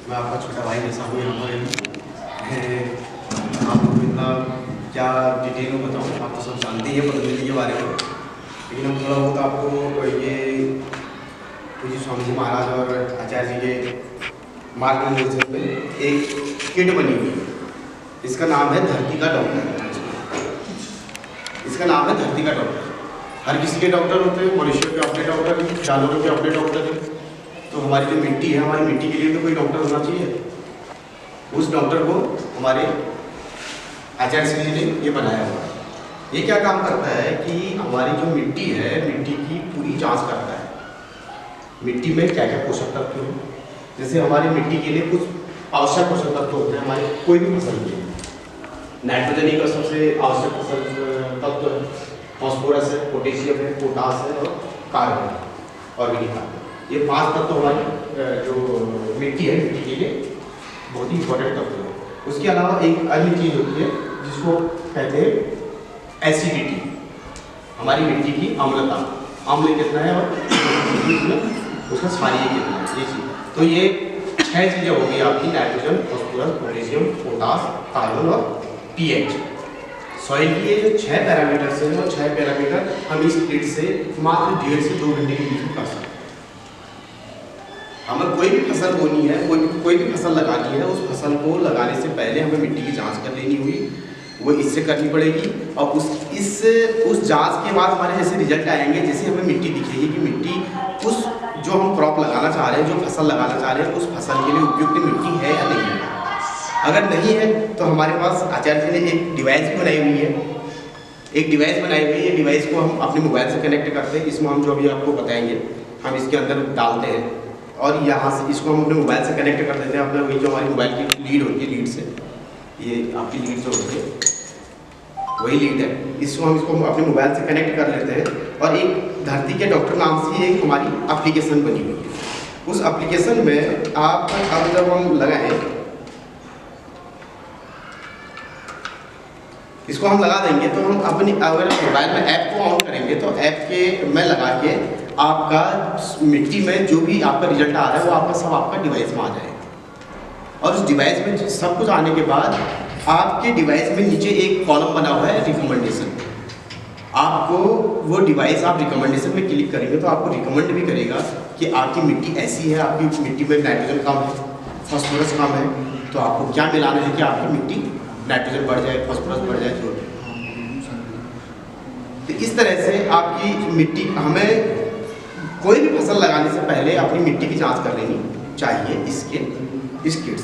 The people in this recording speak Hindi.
मैं आपका छोटा भाई जैसा हूँ यहाँ पर। आपको इतना क्या डिटेल में बताऊँ, आप तो सब जानते ही हैं पतंजलि के बारे में, लेकिन हम थोड़ा बहुत आपको ये पूज्य स्वामी जी महाराज और आचार्य जी के मार्गदर्शन में एक किट बनी हुई है। इसका नाम है धरती का डॉक्टर। इसका नाम है धरती का डॉक्टर। हर किसी के डॉक्टर होते हैं, मनुष्यों के अपने डॉक्टर हैं, जानवरों के अपने डॉक्टर हैं। तो हमारी जो मिट्टी है, हमारी मिट्टी के लिए तो कोई डॉक्टर होना चाहिए। उस डॉक्टर को हमारे आचार्य श्री जी ने ये बनाया हुआ है। ये क्या काम करता है कि हमारी जो मिट्टी है, मिट्टी की पूरी जांच करता है। मिट्टी में क्या क्या पोषक तत्व हैं, जैसे हमारी मिट्टी के लिए कुछ आवश्यक पोषक तत्व होते हैं हमारे कोई भी फसल के लिए। नाइट्रोजन का सबसे आवश्यक पोषक तत्व है, फास्फोरस है, पोटेशियम है, पोटास है और कार्बन है, ऑर्गेनिक कार्बन। ये 5 तत्व हमारी जो मिट्टी है, मिट्टी के लिए बहुत ही इंपॉर्टेंट तत्व है। उसके अलावा एक अन्य चीज़ होती है जिसको कहते हैं एसिडिटी, हमारी मिट्टी की अम्लता, अम्ल कितना है और उसका क्षारीय कितना है, ये चीज़। तो ये 6 चीज़ें होगी आपकी, nitrogen, phosphorus, potassium, potash, carbon और पीएच। सॉइल की ये जो 6 पैरामीटर्स हैं, वो 6 पैरामीटर हम इस किट से मात्र 1.5 से 2 घंटे के बीच में कर सकते हैं। हमें कोई भी फसल बोनी है, कोई भी फसल लगानी है, उस फसल को लगाने से पहले हमें मिट्टी की जांच कर लेनी हुई, वो इससे करनी पड़ेगी। और उस जांच के बाद हमारे जैसे रिजल्ट आएंगे, जैसे हमें मिट्टी दिखेगी कि मिट्टी उस जो हम क्रॉप लगाना चाह रहे हैं, जो फसल लगाना चाह रहे हैं, उस फसल के लिए उपयुक्त मिट्टी है या नहीं है। अगर नहीं है तो हमारे पास आचार्य जी ने एक डिवाइस भी बनाई हुई है। एक डिवाइस बनाई हुई है, ये डिवाइस को हम अपने मोबाइल से कनेक्ट करते हैं। इसमें हम जो अभी आपको बताएंगे, हम इसके अंदर डालते हैं और यहाँ से इसको हम अपने मोबाइल से कनेक्ट कर देते हैं। अपने वही जो हमारी मोबाइल की लीड होती है, लीड से, ये आपकी लीड जो होती है वही लीड है, इसको हम अपने मोबाइल से कनेक्ट कर लेते हैं। और एक धरती के डॉक्टर नाम से एक हमारी एप्लीकेशन बनी हुई है। उस एप्लीकेशन में आप अब जब हम लगाएं, इसको हम लगा देंगे तो हम अपनी अगर मोबाइल में ऐप को ऑन करेंगे तो ऐप के में लगा के आपका मिट्टी में जो भी आपका रिजल्ट आ रहा है वो आपका सब आपका डिवाइस में आ जाएगा। और उस डिवाइस में सब कुछ आने के बाद आपके डिवाइस में नीचे एक कॉलम बना हुआ है रिकमेंडेशन। आपको वो डिवाइस आप रिकमेंडेशन में क्लिक करेंगे तो आपको रिकमेंड भी करेगा कि आपकी मिट्टी ऐसी है, आपकी मिट्टी में नाइट्रोजन कम है, फास्फोरस कम है, तो आपको क्या मिलाना है कि आपकी मिट्टी नाइट्रोजन बढ़ जाए, फास्फोरस बढ़ जाए, जो। तो इस तरह से आपकी मिट्टी, हमें कोई भी फसल लगाने से पहले अपनी मिट्टी की जांच कर लेनी चाहिए इसके